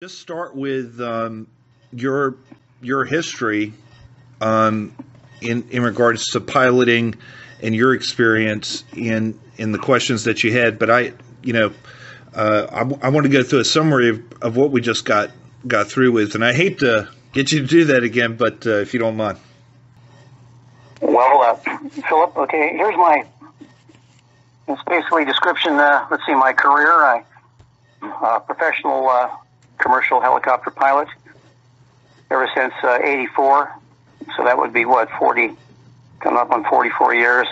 Just start with your your history in regards to piloting and your experience in the questions that you had. But I want to go through a summary of what we just got through with, and I hate to get you to do that again, but if you don't mind. Well, Philip, okay, here's it's basically description. Let's see, my career. Professional commercial helicopter pilot ever since '84. So that would be 40, coming up on 44 years.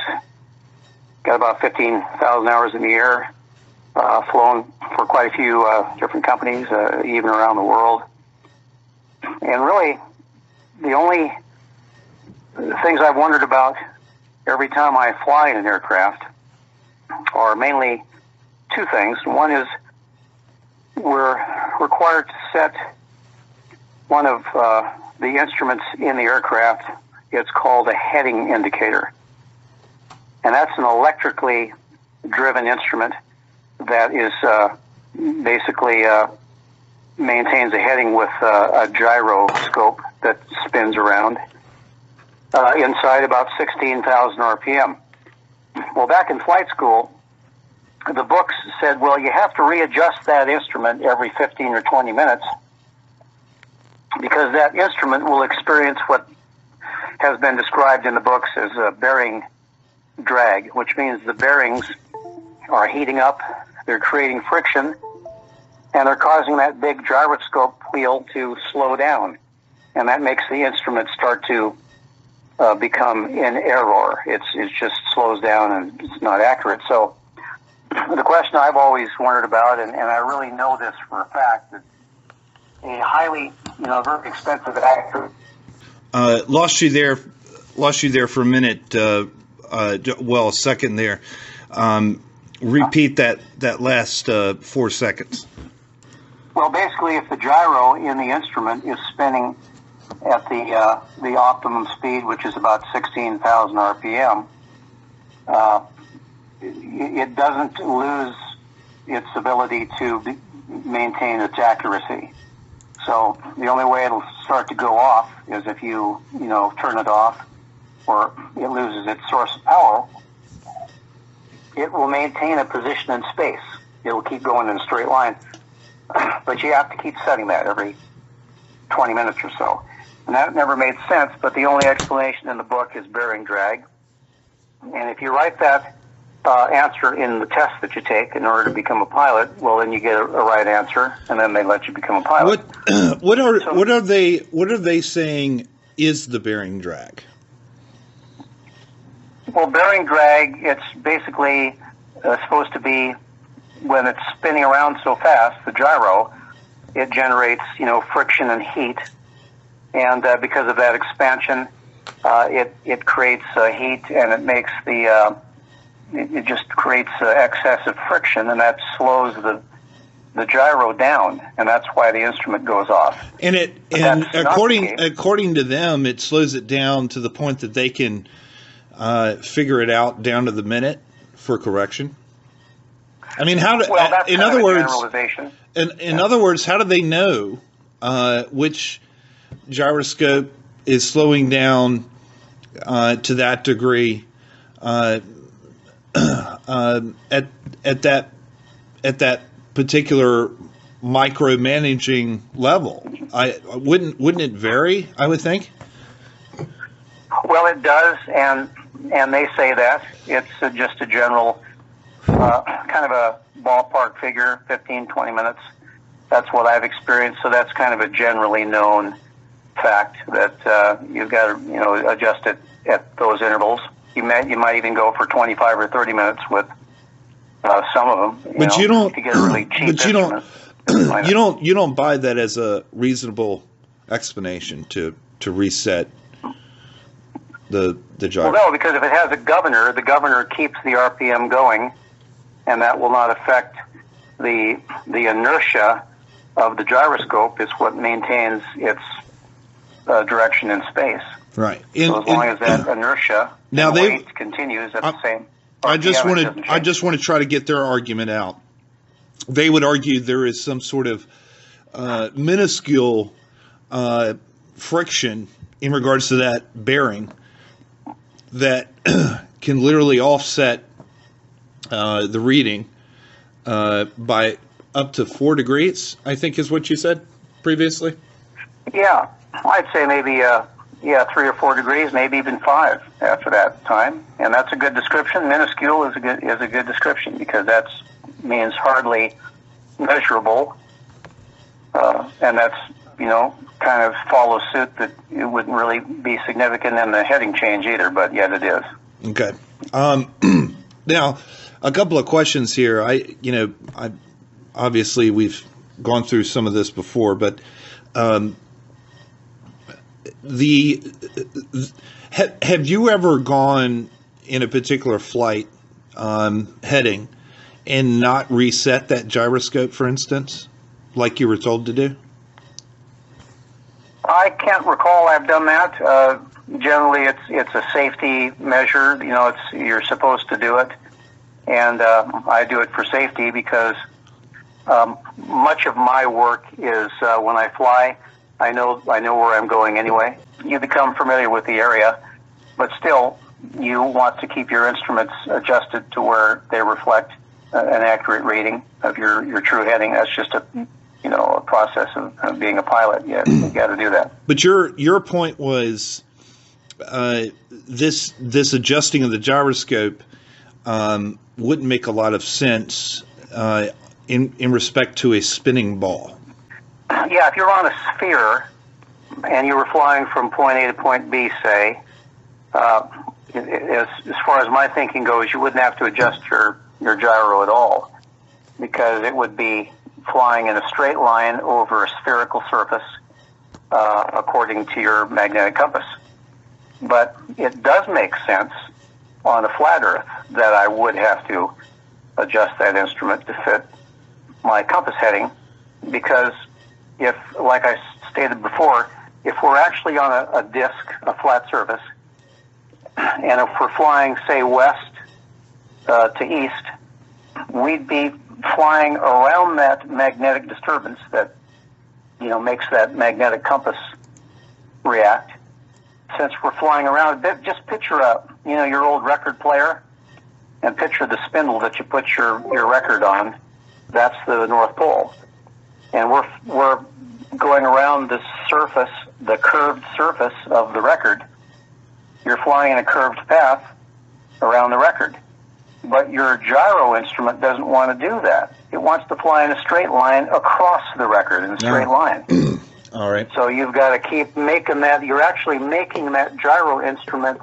Got about 15,000 hours in the air. Flown for quite a few different companies, even around the world. And really, the only things I've wondered about every time I fly in an aircraft are mainly two things. One is we're required to set one of the instruments in the aircraft. It's called a heading indicator. And that's an electrically driven instrument that is basically maintains a heading with a gyroscope that spins around inside about 16,000 RPM. Well, back in flight school, the books said, well, you have to readjust that instrument every 15 or 20 minutes because that instrument will experience what has been described in the books as a bearing drag, which means the bearings are heating up, they're creating friction, and they're causing that big gyroscope wheel to slow down. And that makes the instrument start to become in error. It just slows down and it's not accurate. So the question I've always wondered about, and I really know this for a fact, that a highly, very expensive actor. Lost you there for a minute. A second there. Repeat that last 4 seconds. Well, basically, if the gyro in the instrument is spinning at the optimum speed, which is about 16,000 RPM, it doesn't lose its ability to maintain its accuracy. So the only way it'll start to go off is if you turn it off or it loses its source of power. It will maintain a position in space. It will keep going in a straight line. But you have to keep setting that every 20 minutes or so. And that never made sense, but the only explanation in the book is bearing drag. And if you write that answer in the test that you take in order to become a pilot, well, then you get a right answer, and then they let you become a pilot. What are they saying is the bearing drag? Well, bearing drag, it's basically supposed to be when it's spinning around so fast, the gyro, it generates, friction and heat. And because of that expansion, it creates heat, and it makes it just creates excessive friction, and that slows the gyro down, and that's why the instrument goes off. And according to them, it slows it down to the point that they can figure it out down to the minute for correction. I mean, in other words, how do they know which gyroscope is slowing down to that degree at that particular micromanaging level? Wouldn't it vary, I would think? Well, it does, and they say that it's just a general kind of a ballpark figure, 15, 20 minutes. That's what I've experienced. So that's kind of a generally known fact that you've got to adjust it at those intervals. You might even go for 25 or 30 minutes with some of them. But you don't. To get a really cheap instrument. You don't buy that as a reasonable explanation to reset the gyro. Well, no, because if it has a governor, the governor keeps the RPM going, and that will not affect the inertia of the gyroscope. It's what maintains its direction in space. Right. So as long as that inertia weight continues at the same. I just want to try to get their argument out. They would argue there is some sort of minuscule friction in regards to that bearing that can literally offset the reading by up to 4 degrees, I think is what you said previously. Yeah, I'd say maybe 3 or 4 degrees, maybe even 5 after that time, and that's a good description. Minuscule is a good description because that means hardly measurable, and that's kind of follows suit that it wouldn't really be significant in the heading change either, but yet it is. Okay. Now, a couple of questions here. I obviously we've gone through some of this before, but have you ever gone in a particular flight heading and not reset that gyroscope, for instance, like you were told to do? I can't recall I've done that. Generally, it's a safety measure. You're supposed to do it, and I do it for safety because much of my work is when I fly. I know where I'm going anyway. You become familiar with the area, but still, you want to keep your instruments adjusted to where they reflect an accurate reading of your true heading. That's just a process of being a pilot. You got to do that. But your point was this adjusting of the gyroscope wouldn't make a lot of sense in respect to a spinning ball. Yeah, if you're on a sphere and you were flying from point A to point B, say, as far as my thinking goes, you wouldn't have to adjust your gyro at all because it would be flying in a straight line over a spherical surface according to your magnetic compass. But it does make sense on a flat Earth that I would have to adjust that instrument to fit my compass heading because if, like I stated before, if we're actually on a disk, a flat surface, and if we're flying, say, west to east, we'd be flying around that magnetic disturbance that makes that magnetic compass react. Since we're flying around, just picture your old record player, and picture the spindle that you put your record on. That's the North Pole, and we're going around the surface, the curved surface of the record. You're flying in a curved path around the record. But your gyro instrument doesn't want to do that. It wants to fly in a straight line across the record in a straight line. All right. So you've got to keep making that. You're actually making that gyro instrument.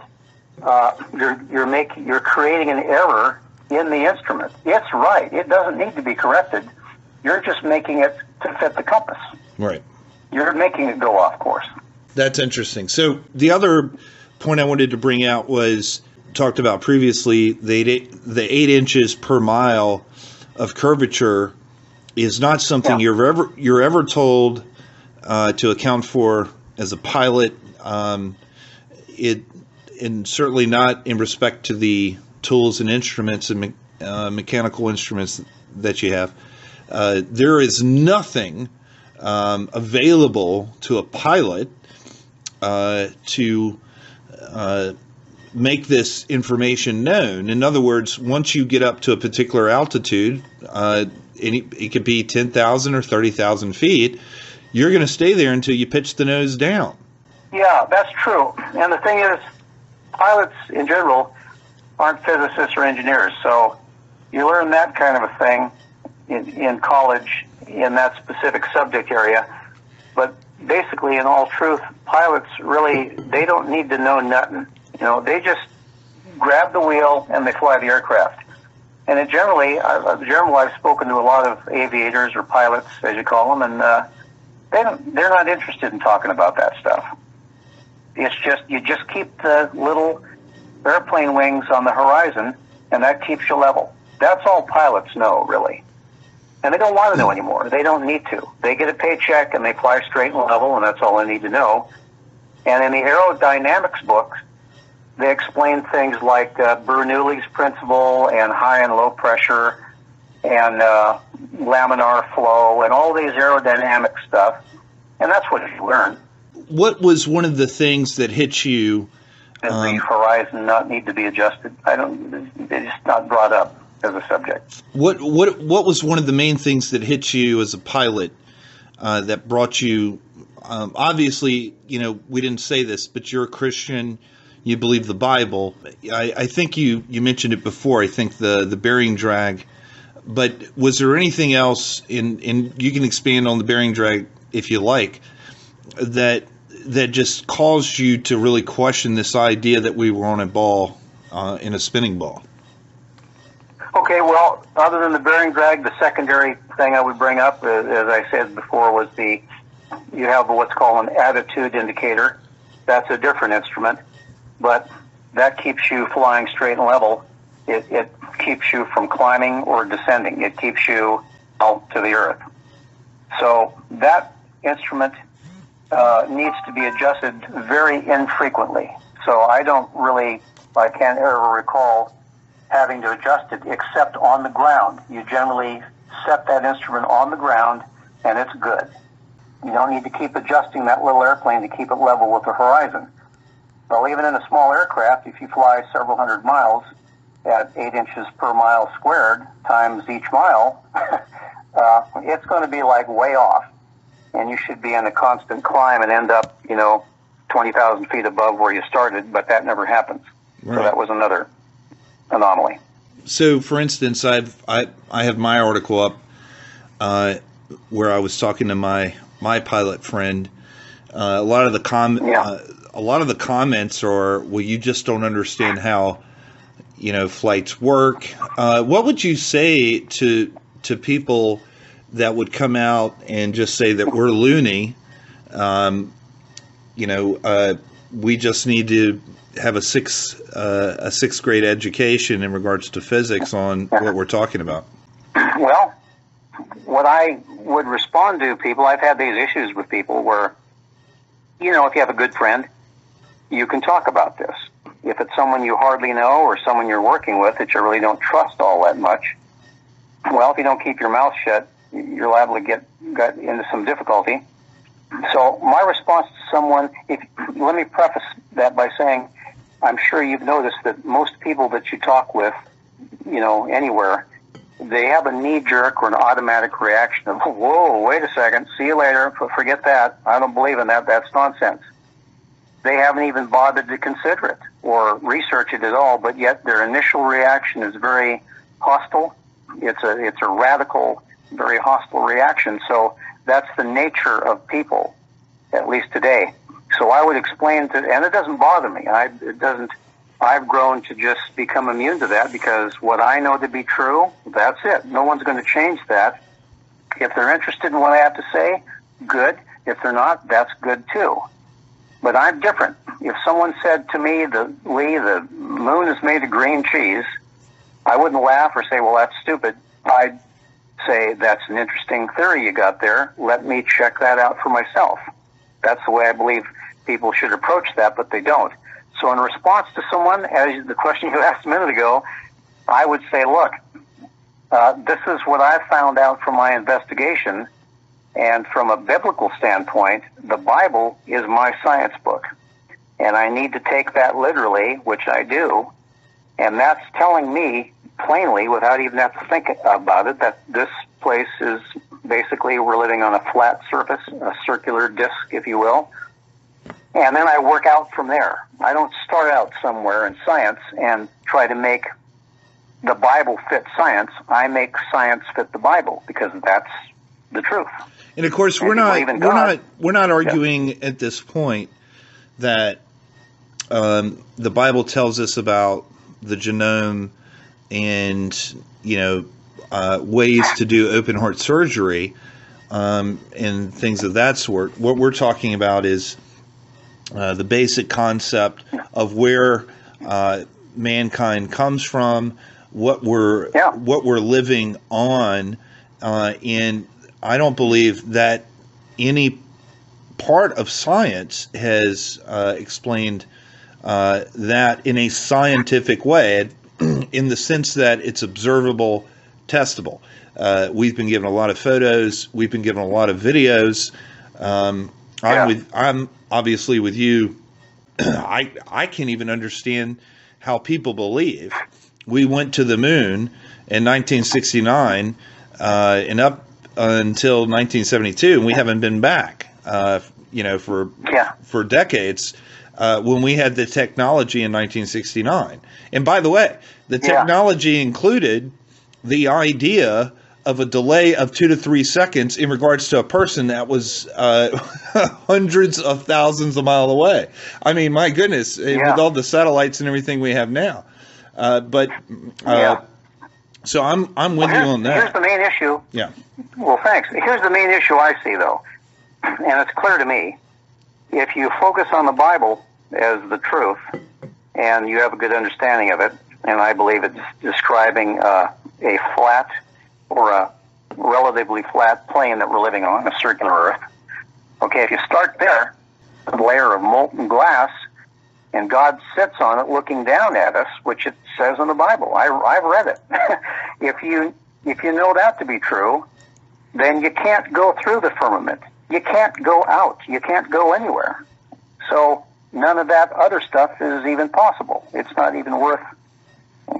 You're creating an error in the instrument. It's right. It doesn't need to be corrected. You're just making it to fit the compass. Right. You're making it go off course. That's interesting. So the other point I wanted to bring out was talked about previously, the 8 inches per mile of curvature is not something you're ever told to account for as a pilot. And certainly not in respect to the tools and instruments and mechanical instruments that you have. There is nothing available to a pilot to make this information known. In other words, once you get up to a particular altitude, it could be 10,000 or 30,000 feet, you're going to stay there until you pitch the nose down. Yeah, that's true. And the thing is, pilots in general aren't physicists or engineers, so you learn that kind of a thing in college in that specific subject area. But basically, in all truth, pilots really, they don't need to know nothing. They just grab the wheel and they fly the aircraft. And I've spoken to a lot of aviators or pilots, as you call them, and they're not interested in talking about that stuff. It's just, you just keep the little airplane wings on the horizon, and that keeps you level. That's all pilots know, really. And they don't want to know anymore. They don't need to. They get a paycheck and they fly straight and level, and that's all they need to know. And in the aerodynamics book, they explain things like Bernoulli's principle and high and low pressure and laminar flow and all these aerodynamic stuff, and that's what you learn. What was one of the things that hit you? Does the horizon not need to be adjusted? It's just not brought up as a subject. What was one of the main things that hit you as a pilot that brought you? Obviously, we didn't say this, but you're a Christian. You believe the Bible. I think you mentioned it before. I think the bearing drag. But was there anything else in you can expand on the bearing drag if you like, that just caused you to really question this idea that we were on a ball, in a spinning ball? Okay, well, other than the bearing drag, the secondary thing I would bring up, as I said before, was you have what's called an attitude indicator. That's a different instrument, but that keeps you flying straight and level. It keeps you from climbing or descending. It keeps you out to the earth. So that instrument needs to be adjusted very infrequently. So I can't ever recall having to adjust it except on the ground. You generally set that instrument on the ground and it's good. You don't need to keep adjusting that little airplane to keep it level with the horizon. Well, even in a small aircraft, if you fly several hundred miles at 8 inches per mile squared times each mile, it's going to be like way off. And you should be in a constant climb and end up, 20,000 feet above where you started, but that never happens. Right. So that was another anomaly. So, for instance, I have my article up where I was talking to my pilot friend. A lot of the comments are, well, you just don't understand how flights work. What would you say to people that would come out and just say that we're loony? We just need to have a sixth grade education in regards to physics on what we're talking about. Well, what I would respond to people, I've had these issues with people where, if you have a good friend, you can talk about this. If it's someone you hardly know or someone you're working with that you really don't trust all that much, well, if you don't keep your mouth shut, you're liable to get into some difficulty. So my response to someone, let me preface that by saying, I'm sure you've noticed that most people that you talk with, anywhere, they have a knee-jerk or an automatic reaction of, whoa, wait a second, see you later, forget that, I don't believe in that, that's nonsense. They haven't even bothered to consider it or research it at all, but yet their initial reaction is very hostile. It's a radical, very hostile reaction. So that's the nature of people, at least today. So I would explain and it doesn't bother me. I've grown to just become immune to that because what I know to be true, that's it. No one's going to change that. If they're interested in what I have to say, good. If they're not, that's good too. But I'm different. If someone said to me, Lee, the moon is made of green cheese, I wouldn't laugh or say, well, that's stupid. I'd say, that's an interesting theory you got there. Let me check that out for myself. That's the way I believe people should approach that, but they don't. So in response to someone, as the question you asked a minute ago, I would say, look, this is what I found out from my investigation, and from a biblical standpoint, the Bible is my science book. And I need to take that literally, which I do, and that's telling me plainly, without even having to think about it, that this place is basically, we're living on a flat surface, a circular disc, if you will. And then I work out from there. I don't start out somewhere in science and try to make the Bible fit science. I make science fit the Bible because that's the truth. And of course, we're not arguing at this point that the Bible tells us about the genome and ways to do open heart surgery and things of that sort. What we're talking about is the basic concept of where mankind comes from, what we're living on, and I don't believe that any part of science has explained that in a scientific way, in the sense that it's observable, testable. We've been given a lot of photos. We've been given a lot of videos. I'm obviously with you. I can't even understand how people believe we went to the moon in 1969 and up until 1972, and we haven't been back. For decades. When we had the technology in 1969. And by the way, the technology included the idea of a delay of 2 to 3 seconds in regards to a person that was hundreds of thousands of miles away. I mean, my goodness, with all the satellites and everything we have now. So I'm with you on that. Here's the main issue. Yeah. Well, thanks. Here's the main issue I see, though, and it's clear to me. If you focus on the Bible as the truth, and you have a good understanding of it, and I believe it's describing a flat or a relatively flat plane that we're living on, a circular Earth. Okay, if you start there, a layer of molten glass, and God sits on it looking down at us, which it says in the Bible. I've read it. If you know that to be true, then you can't go through the firmament. You can't go out. You can't go anywhere. So none of that other stuff is even possible. It's not even worth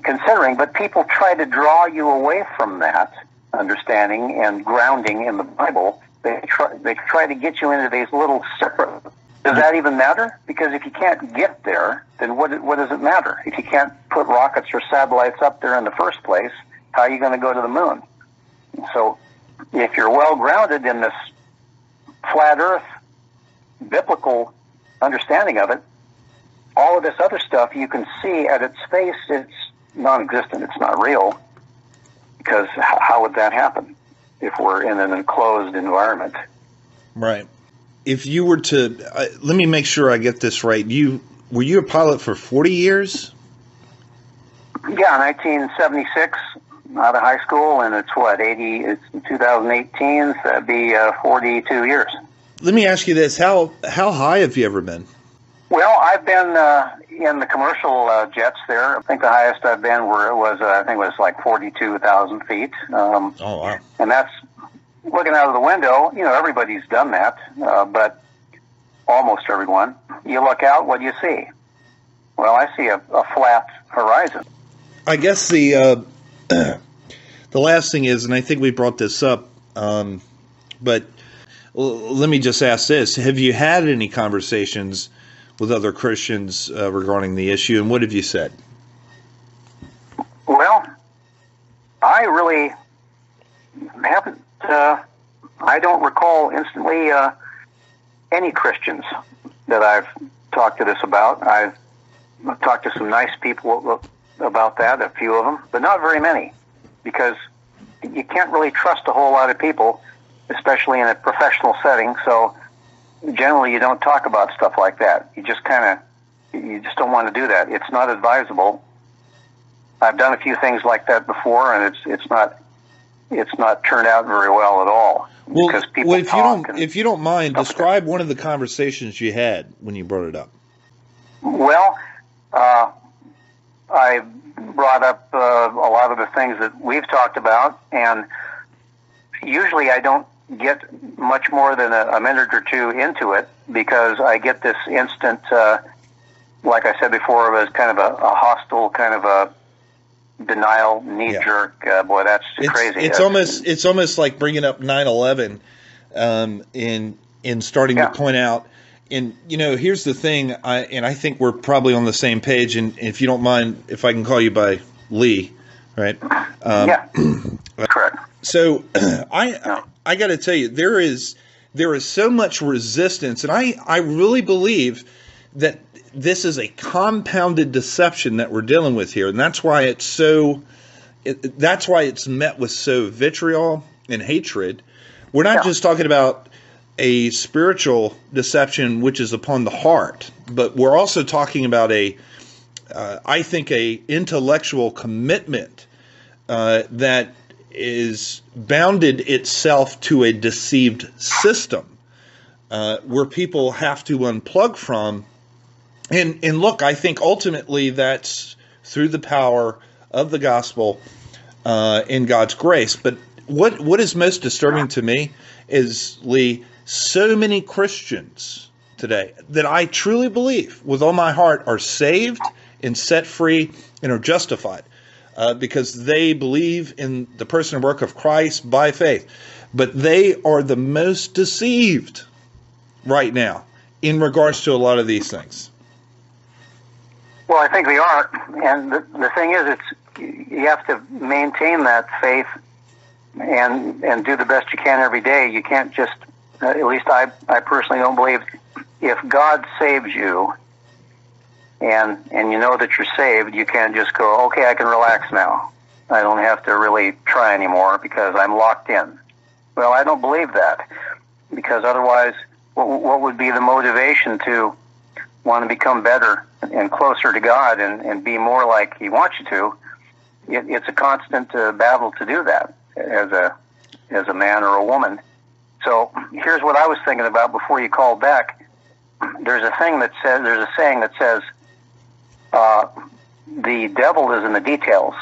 considering. But people try to draw you away from that understanding and grounding in the Bible. They try to get you into these little separate. Does that even matter? Because if you can't get there, then what does it matter? If you can't put rockets or satellites up there in the first place, how are you going to go to the moon? So if you're well grounded in this flat Earth, biblical understanding of it, all of this other stuff you can see at its face, it's non-existent, it's not real. Because how would that happen if we're in an enclosed environment? Right. If you were to, let me make sure I get this right. Were you a pilot for 40 years? Yeah, 1976. Out of high school, and it's 2018, so that'd be 42 years. Let me ask you this: how high have you ever been? Well, I've been in the commercial jets there. I think the highest I've been I think it was like 42,000 feet. Oh wow! And that's looking out of the window. You know, everybody's done that, but almost everyone. You look out, what do you see? Well, I see a flat horizon. I guess the last thing is, and I think we brought this up, but let me just ask this. Have you had any conversations with other Christians regarding the issue, and what have you said? Well, I really haven't, I don't recall instantly any Christians that I've talked to this about. I've talked to some nice people about that, a few of them, but not very many, because you can't really trust a whole lot of people, especially in a professional setting. So generally you don't talk about stuff like that. You just don't want to do that. It's not advisable. I've done a few things like that before, and it's not turned out very well at all. Well, because people if you don't mind, describe one of the conversations you had when you brought it up. Well, I brought up a lot of the things that we've talked about, and usually I don't get much more than a minute or two into it, because I get this instant, like I said before, it was kind of a hostile, kind of a denial, knee-jerk, boy, that's crazy. It's almost like bringing up 9/11 in starting to point out. And, you know, here's the thing, I think we're probably on the same page, and if you don't mind, if I can call you by Lee, right? Yeah, correct. So I got to tell you, there is so much resistance, and I really believe that this is a compounded deception that we're dealing with here, and that's why it's met with so vitriol and hatred. We're not just talking about a spiritual deception which is upon the heart, but we're also talking about I think a intellectual commitment that is bounded itself to a deceived system where people have to unplug from. And look, I think ultimately that's through the power of the gospel in God's grace. But what is most disturbing to me is, Lee, so many Christians today that I truly believe with all my heart are saved and set free and are justified because they believe in the person and work of Christ by faith. But they are the most deceived right now in regards to a lot of these things. Well, I think they are. And the thing is, you have to maintain that faith and do the best you can every day. You can't just, at least I personally don't believe, if God saves you and you know that you're saved, you can't just go, okay, I can relax now. I don't have to really try anymore because I'm locked in. Well, I don't believe that, because otherwise, what would be the motivation to want to become better and closer to God and be more like He wants you to? It's a constant battle to do that as a man or a woman. So here's what I was thinking about before you called back. There's a saying that says the devil is in the details,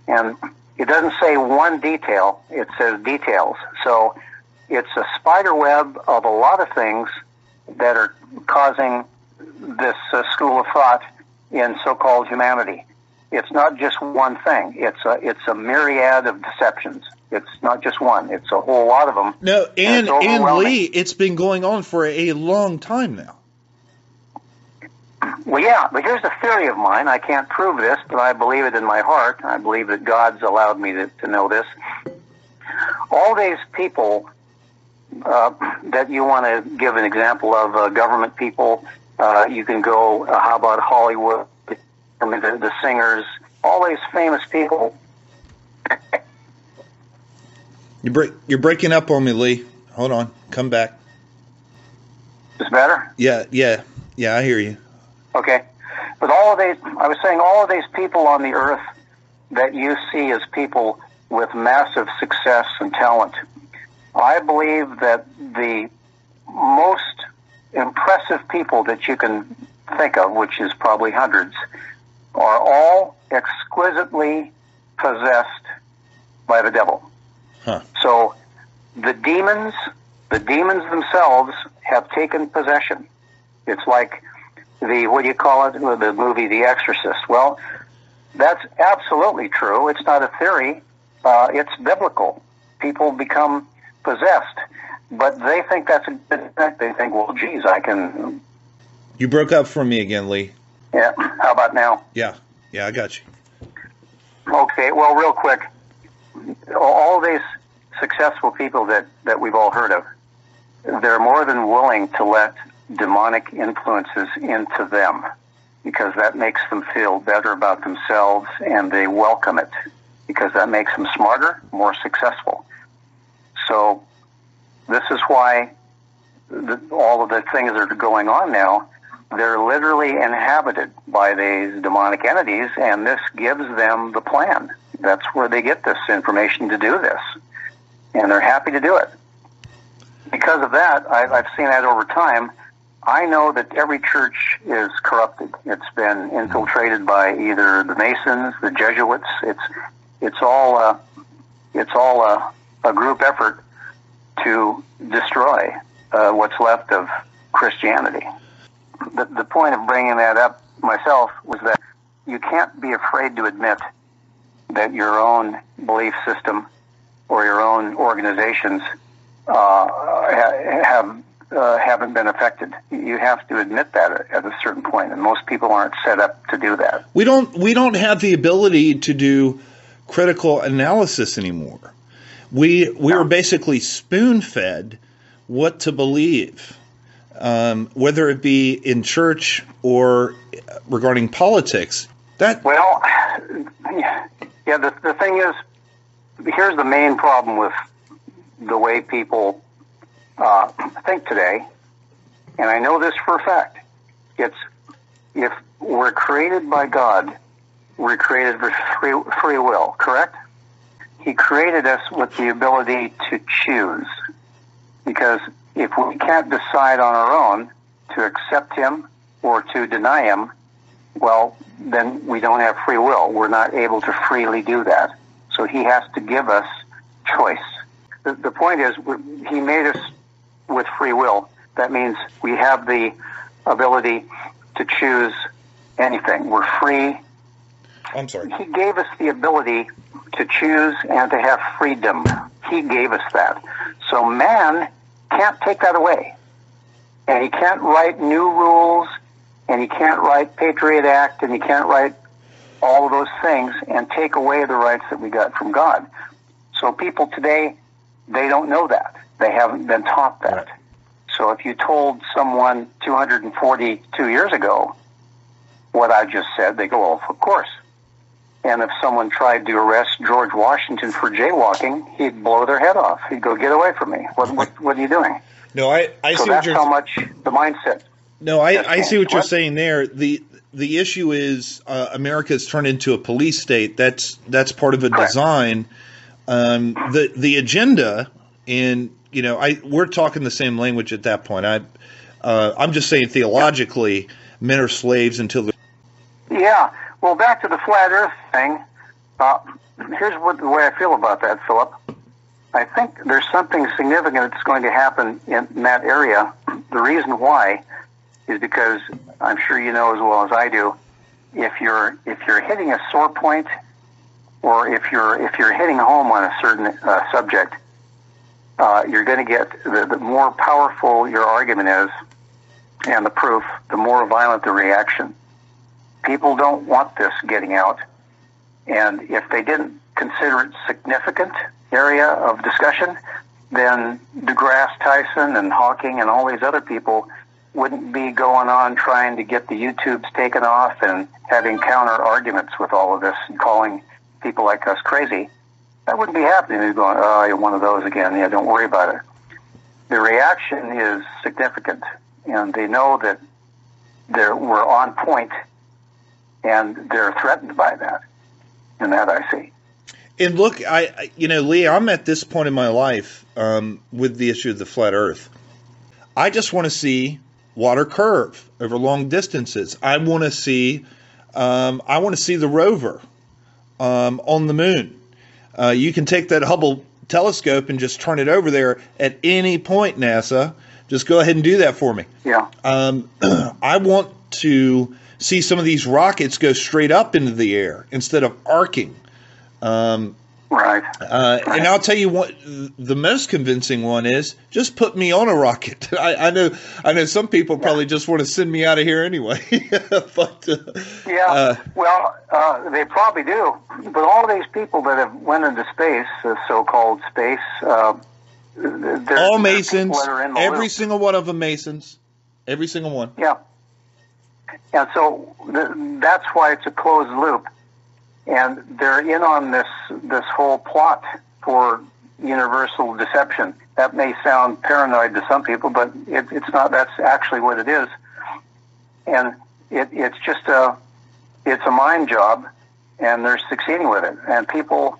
and it doesn't say one detail, it says details. So it's a spider web of a lot of things that are causing this school of thought in so-called humanity. It's not just one thing. It's a myriad of deceptions. It's not just one. It's a whole lot of them. No, and Lee, it's been going on for a long time now. Well, yeah, but here's a theory of mine. I can't prove this, but I believe it in my heart. I believe that God's allowed me to know this. All these people that you want to give an example of, government people, you can go, how about Hollywood? I mean, the singers, all these famous people. You're breaking up on me, Lee. Hold on. Come back. Is better? Yeah, I hear you. Okay. But I was saying all of these people on the earth that you see as people with massive success and talent, I believe that the most impressive people that you can think of, which is probably hundreds, are all exquisitely possessed by the devil. Huh. So the demons themselves have taken possession. It's like the movie The Exorcist. Well, that's absolutely true. It's not a theory. It's biblical. People become possessed, but they think that's a good thing. They think, well, geez, I can... You broke up for me again, Lee. Yeah. How about now? Yeah, I got you. Okay, well, real quick, all these successful people that we've all heard of, they're more than willing to let demonic influences into them because that makes them feel better about themselves, and they welcome it because that makes them smarter, more successful. So this is why all of the things that are going on now, they're literally inhabited by these demonic entities, and this gives them the plan. That's where they get this information to do this, and they're happy to do it. Because of that, I've seen that over time. I know that every church is corrupted. It's been infiltrated by either the Masons, the Jesuits. It's all a group effort to destroy what's left of Christianity. The point of bringing that up myself was that you can't be afraid to admit that your own belief system or your own organizations haven't been affected. You have to admit that at a certain point, and most people aren't set up to do that. We don't have the ability to do critical analysis anymore. We were basically spoon-fed what to believe, whether it be in church or regarding politics. The thing is, here's the main problem with the way people think today, and I know this for a fact. It's if we're created by God, we're created with free will, correct? He created us with the ability to choose, because if we can't decide on our own to accept Him or to deny Him, well, then we don't have free will. We're not able to freely do that. So he has to give us choice. The point is, he made us with free will. That means we have the ability to choose anything. We're free. I'm sorry. He gave us the ability to choose and to have freedom. He gave us that. So man can't take that away. And he can't write new rules, and he can't write Patriot Act, and he can't write all of those things and take away the rights that we got from God. So people today, they don't know that. They haven't been taught that. Right. So if you told someone 242 years ago what I just said, they go, well, of course. And if someone tried to arrest George Washington for jaywalking, he'd blow their head off. He'd go, get away from me. What are you doing? No, I so see that's what you're how much the mindset. No, I see what you're saying there. The issue is America has turned into a police state. That's part of a Correct. design. The agenda, and we're talking the same language at that point. I'm just saying theologically, men are slaves until. Yeah. Well, back to the flat Earth thing. Here's the way I feel about that, Philip. I think there's something significant that's going to happen in that area. The reason why is because I'm sure you know as well as I do. If you're hitting a sore point, or if you're hitting home on a certain subject, you're going to get the more powerful your argument is, and the proof, the more violent the reaction. People don't want this getting out, and if they didn't consider it significant area of discussion, then deGrasse Tyson and Hawking and all these other people wouldn't be going on trying to get the YouTubes taken off and having counter arguments with all of this and calling people like us crazy. That wouldn't be happening. They'd be going, oh, you're one of those again. Yeah, don't worry about it. The reaction is significant, and they know that we're on point, and they're threatened by that. And that I see. And look, Lee, I'm at this point in my life with the issue of the flat Earth. I just want to see water curve over long distances. I want to see the rover on the moon. You can take that Hubble telescope and just turn it over there at any point, NASA. Just go ahead and do that for me. Yeah. I want to see some of these rockets go straight up into the air instead of arcing. Right. And I'll tell you what, the most convincing one is just put me on a rocket. I know some people probably just want to send me out of here anyway. But they probably do. But all these people that have went into space, so-called space, they're all Masons. People that are in the every loop. single one of them Masons. Every single one. Yeah. And so that's why it's a closed loop. And they're in on this whole plot for universal deception. That may sound paranoid to some people, but it's not. That's actually what it is. And it's just it's a mind job, and they're succeeding with it. And people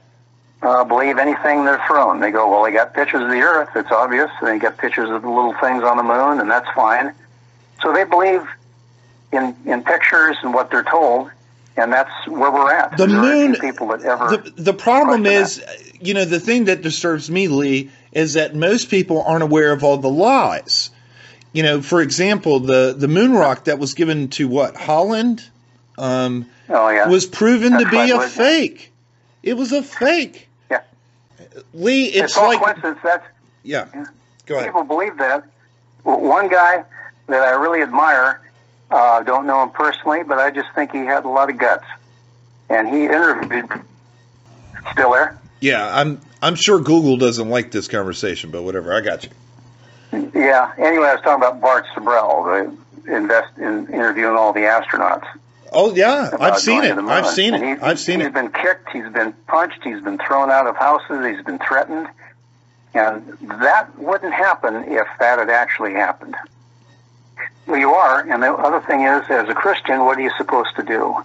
believe anything they're thrown. They go, well, they got pictures of the Earth. It's obvious. And they got pictures of the little things on the moon, and that's fine. So they believe in pictures and what they're told. And that's where we're at. The moon. People that ever the problem is, the thing that disturbs me, Lee, is that most people aren't aware of all the lies. For example, the moon rock that was given to Holland, was proven to be a fake. It was a fake. Yeah. Lee, it's all like coincidence. Yeah. Go ahead. People believe that. One guy that I really admire. Don't know him personally, but I just think he had a lot of guts. And he interviewed. Still there? Yeah, I'm sure Google doesn't like this conversation, but whatever. I got you. Yeah. Anyway, I was talking about Bart Sibrel, the interviewing all the astronauts. Oh yeah, I've seen it. I've seen it. He's been kicked. He's been punched. He's been thrown out of houses. He's been threatened. And that wouldn't happen if that had actually happened. Well, you are, and the other thing is, as a Christian, what are you supposed to do?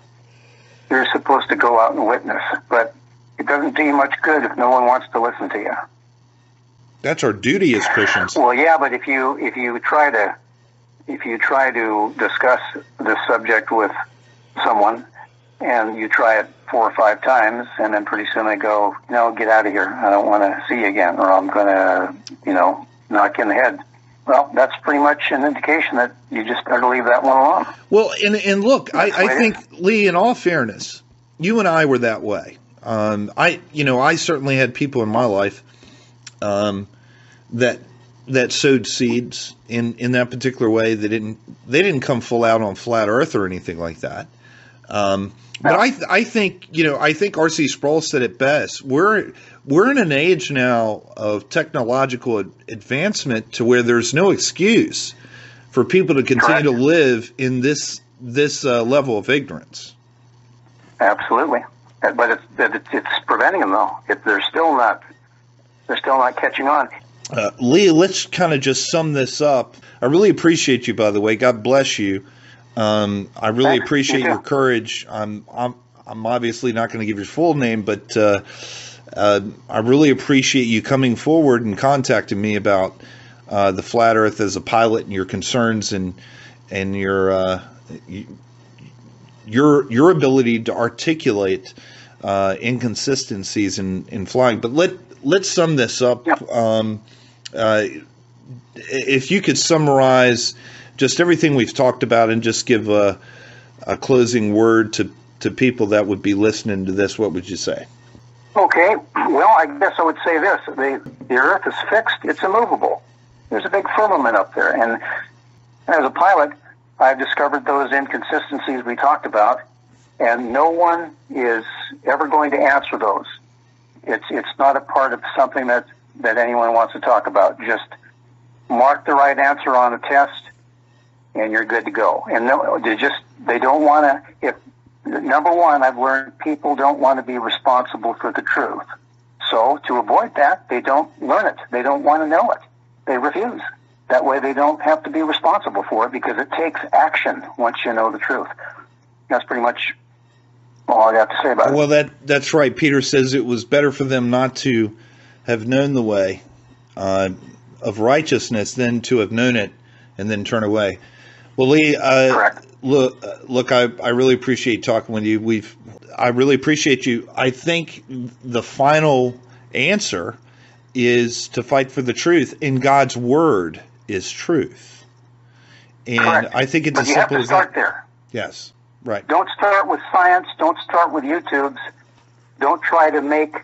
You're supposed to go out and witness, but it doesn't do you much good if no one wants to listen to you. That's our duty as Christians. Well, yeah, but if you try to discuss this subject with someone, and you try it 4 or 5 times, and then pretty soon they go, no, get out of here. I don't want to see you again, or I'm going to, knock you in the head. Well, that's pretty much an indication that you just better leave that one alone. Well, and look, I think, Lee, in all fairness, you and I were that way. I certainly had people in my life that sowed seeds in that particular way. They didn't come full out on flat Earth or anything like that. But I think R.C. Sproul said it best. We're in an age now of technological advancement to where there's no excuse for people to continue to live in this level of ignorance. Absolutely, but it's preventing them though. They're still not catching on. Lee, let's kind of just sum this up. I really appreciate you, by the way. God bless you. I really appreciate your courage. I'm obviously not going to give your full name, but I really appreciate you coming forward and contacting me about the flat Earth as a pilot and your concerns and your ability to articulate inconsistencies in flying. But let's sum this up. If you could summarize just everything we've talked about and just give a closing word to people that would be listening to this, what would you say? Okay. Well, I guess I would say this. The Earth is fixed. It's immovable. There's a big firmament up there. And as a pilot, I've discovered those inconsistencies we talked about, and no one is ever going to answer those. It's not a part of something that anyone wants to talk about. Just mark the right answer on a test, and you're good to go. And no, they don't want to. Number one, I've learned people don't want to be responsible for the truth. So to avoid that, they don't learn it. They don't want to know it. They refuse. That way they don't have to be responsible for it, because it takes action once you know the truth. That's pretty much all I got to say about it. Well, that's right. Peter says it was better for them not to have known the way of righteousness than to have known it and then turn away. Well, Lee, correct. Look, I really appreciate talking with you. I really appreciate you. I think the final answer is to fight for the truth, and God's word is truth. And correct. I think it's but as you simple have to as start that. there. Yes, right. Don't start with science. Don't start with YouTubes. Don't try to make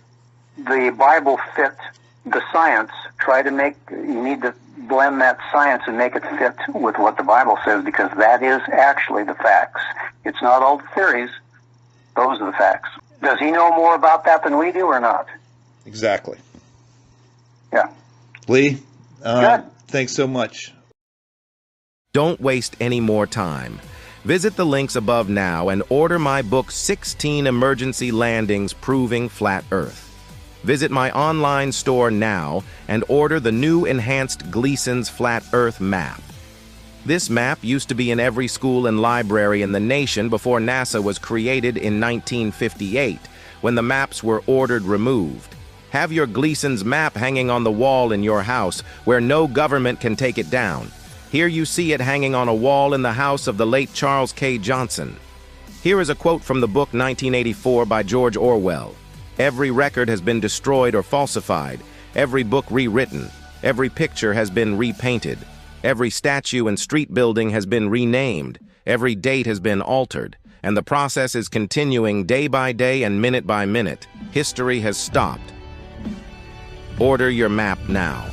the Bible fit the science. You need to blend that science and make it fit with what the Bible says, because that is actually the facts. It's not all the theories. Those are the facts. Does he know more about that than we do or not? Exactly. Yeah. Lee, thanks so much. Don't waste any more time. Visit the links above now and order my book, 16 Emergency Landings Proving Flat Earth. Visit my online store now and order the new enhanced Gleason's Flat Earth map. This map used to be in every school and library in the nation before NASA was created in 1958, when the maps were ordered removed. Have your Gleason's map hanging on the wall in your house where no government can take it down. Here you see it hanging on a wall in the house of the late Charles K. Johnson. Here is a quote from the book 1984 by George Orwell. Every record has been destroyed or falsified, every book rewritten, every picture has been repainted, every statue and street building has been renamed, every date has been altered, and the process is continuing day by day and minute by minute. History has stopped. Order your map now.